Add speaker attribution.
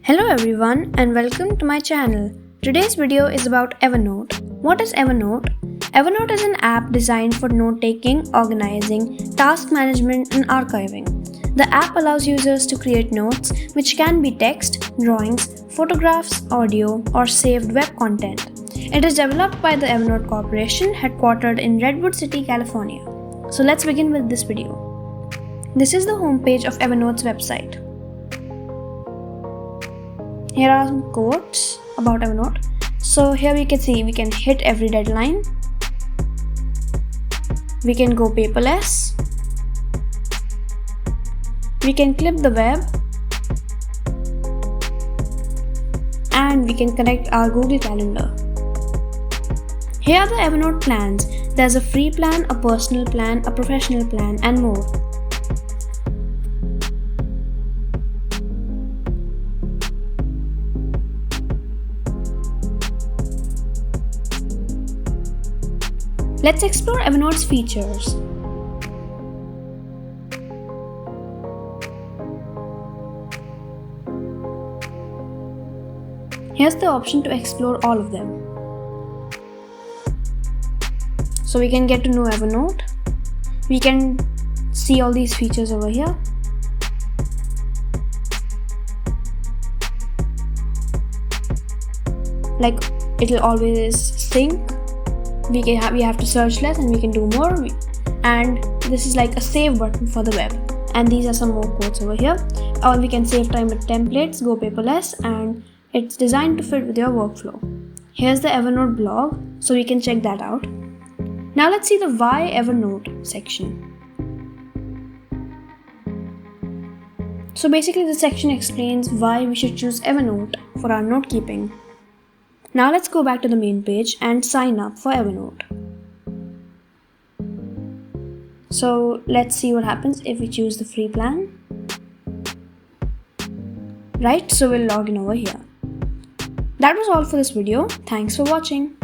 Speaker 1: Hello everyone and welcome to my channel. Today's video is about Evernote. What is Evernote? Evernote is an app designed for note-taking, organizing, task management and archiving. The app allows users to create notes which can be text, drawings, photographs, audio or saved web content. It is developed by the Evernote Corporation headquartered in Redwood City, California. So let's begin with this video. This is the homepage of Evernote's website. Here are some quotes about Evernote. So here we can see we can hit every deadline. We can go paperless. We can clip the web. And we can connect our Google Calendar. Here are the Evernote plans. There's a free plan, a personal plan, a professional plan, and more. Let's explore Evernote's features. Here's the option to explore all of them. So we can get to know Evernote. We can see all these features over here. Like it'll always sync. We have to search less and we can do more, and this is like a save button for the web, and these are some more quotes over here. Or we can save time with templates, go paperless, and it's designed to fit with your workflow. Here's the Evernote blog, so we can check that out. Now let's see the Why Evernote section. So basically this section explains why we should choose Evernote for our note keeping. Now let's go back to the main page and sign up for Evernote. So let's see what happens if we choose the free plan. Right, so we'll log in over here. That was all for this video. Thanks for watching.